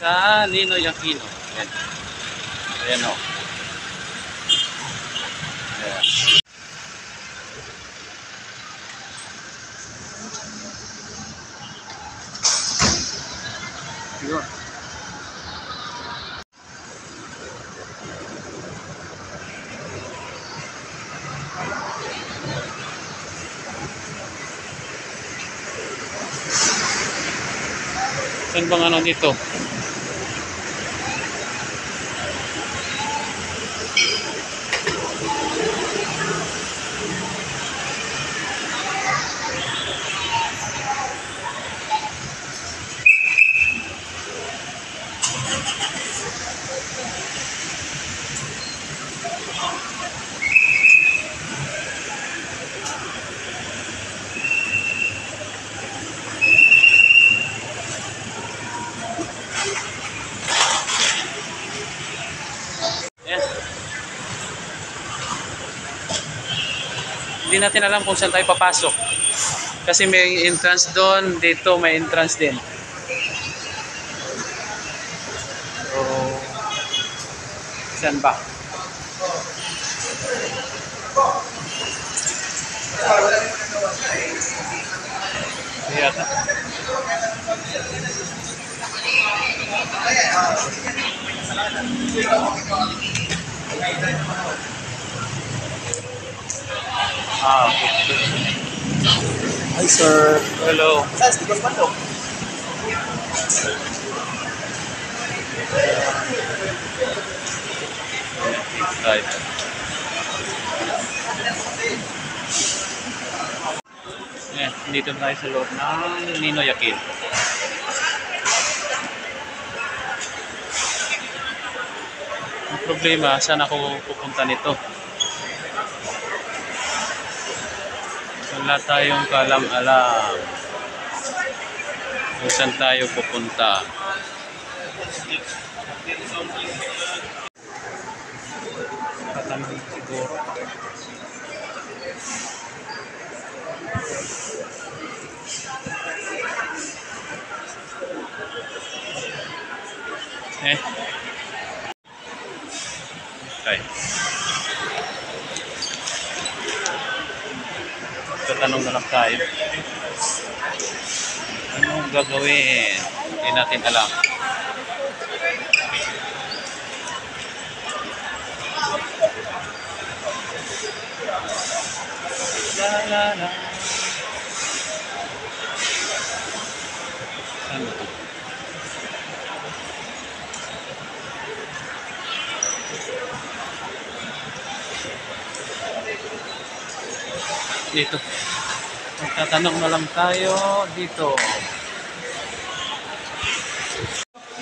sa Ninoy Aquino. Ayan. Ayan o. Ayan. Yun. Saan bang ano dito? Hindi natin alam kung saan tayo papasok. Kasi may entrance doon, dito may entrance din. So, saan ba? Yata. Okay. Hi, sir. Hello. Saan? Di ba mandok? Right. Ayan, dito tayo sa loob ng Ninoy Aquino. Ang problema, saan ako pupunta nito? Wala tayong kaalam-alam kung saan tayo pupunta. Katanong siguro. Okay. Tatanong na lang tayo. Anong gagawin? Hindi natin alam. La la la. Saan ba ito? Dito. Magtatanong na lang tayo dito.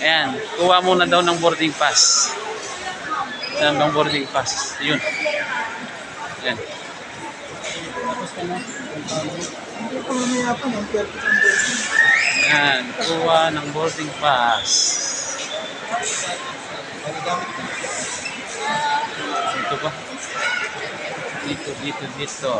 Ayan, kuha muna daw ng boarding pass. Saan bang boarding pass? Yun. Ayan. Ayan, kuha ng boarding pass. Dito ba? Dito.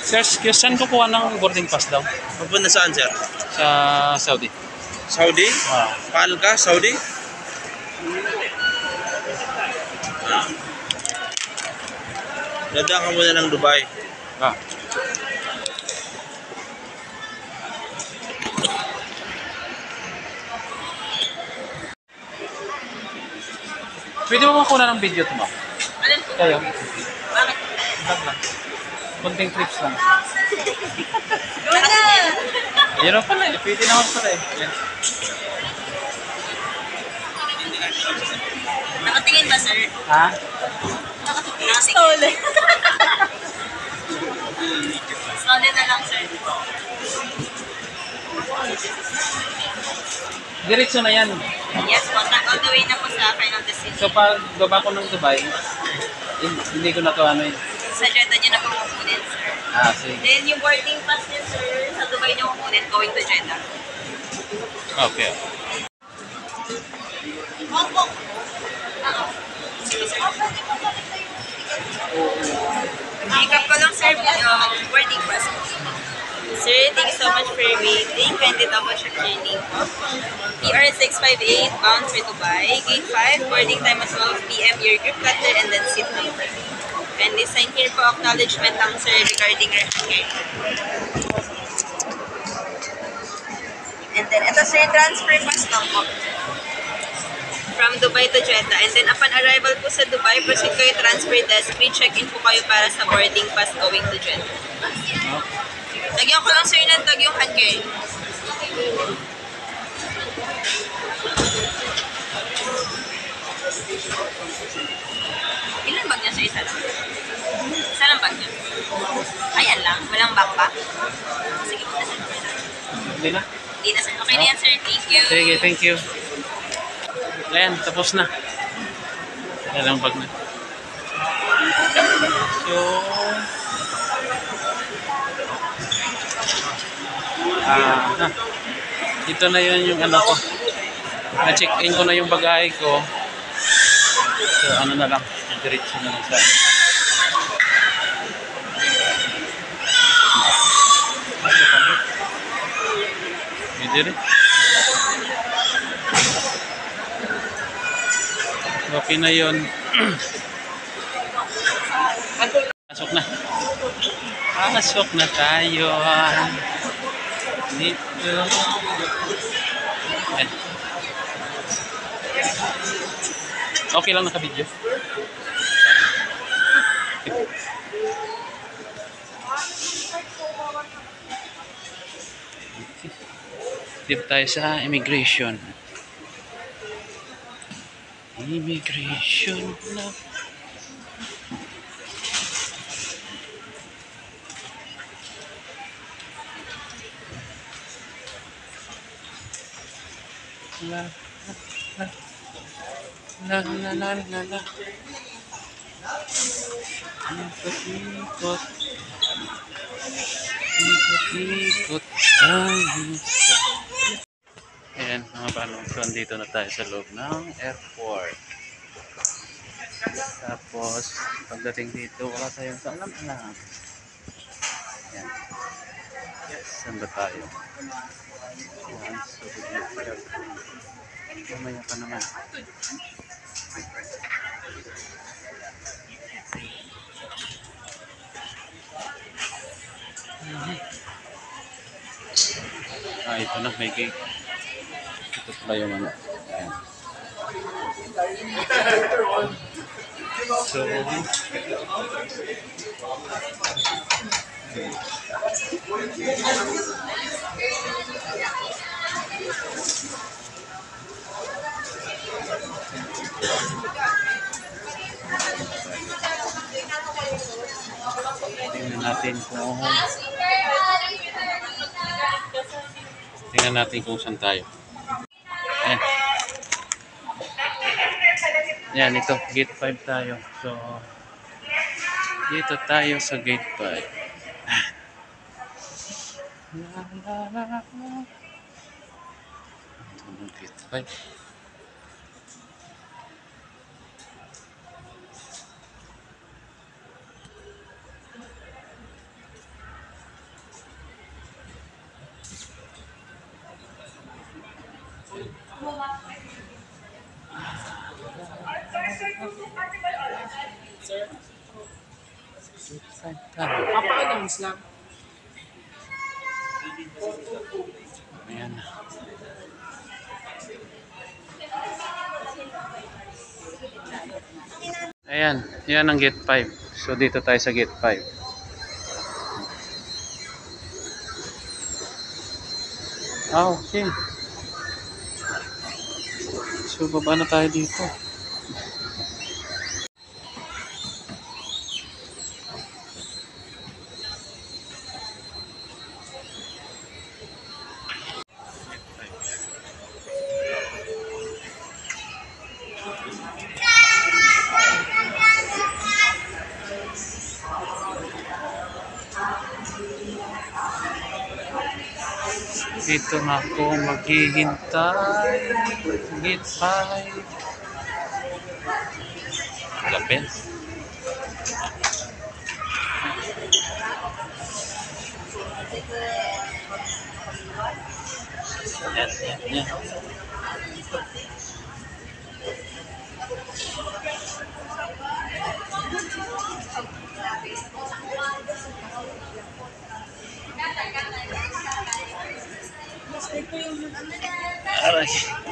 Sir, saan kukuha ng boarding pass daw? Papunta saan, sir? Sa Saudi. Saudi? Wow. Paano ka? Saudi? Dadaan ka muna ng Dubai. Ah. Pwede mo makuha ng video ito, ma'am? Alin po? Kayo? Bakit? Vlog lang. Konting trips lang. Gawin na! Yun ang pala eh. Pwede naman pala eh. Yan. Nakatingin ba, sir? Ha? Nakatingin. Stolen. Stolen na lang, sir. Diretso na yan. Yes po. All the way na po sa final destination. So pag baba ko ng Dubai, hindi ko na to ano eh. Sa Jeddah nyo na po kukunin, sir. Ah, sige. Then yung boarding pass niya, sir, sa Dubai nyo kukunin going to Jeddah. Okay. Opo. Sige, sir. Hindi ka bus. Sir, thank you so much for waiting. Kindly double check your name po. PR658 bound for Dubai. Gate 5, boarding time at 12 p.m. Your group letter and then seat number. Kindly sign here po acknowledgement lang sir regarding refugee. And then ito sir, transfer pass lang po. From Dubai to Jeddah. And then upon arrival po sa Dubai, proceed kayo transfer desk. Pre-check-in po kayo para sa boarding pass going to Jeddah. Lagyan ko lang sir ng tag yung hand carry. Ilan bag niya sa isa lang? Isa lang bag niya? Ayan lang, walang backpack. Sige po na sir. Hindi na. Hindi na sir. Okay na yan sir, thank you. Sige, thank you. Ayan, tapos na. Ilang bag na. So, ito na yun yung ano ko. Na-check-in ko na yung bagay ko. So, ano na lang. Diretso na lang sa medyo rin. Okay na yun. Pasok na. Pasok na tayo. Dito. Ayan. Okay lang naka-video. Dito tayo sa immigration. Immigration na. La la la la la la. Ikot-ikot. Ikot-ikot tayo sa... Ayan mga panungson, dito na tayo sa loob ng airport. Tapos pagdating dito wala tayong alam-alam. Ayan. Saan ba tayo? Ayan, so mamaya pa naman. Ito na, may gate. Ito pala yung ano. Ayan. So, tingnan natin kung saan tayo. Ayan. Yan, ito, gate 5 tayo. So, dito tayo sa gate 5. Ito ng gate 5. Apa ng Islam? Ayan. Ayan, yan ang gate 5. So dito tayo sa gate 5. Okay. So baba na tayo dito. Dito na ako maghihintay. Gate 5. Lapit. Yan. Aray.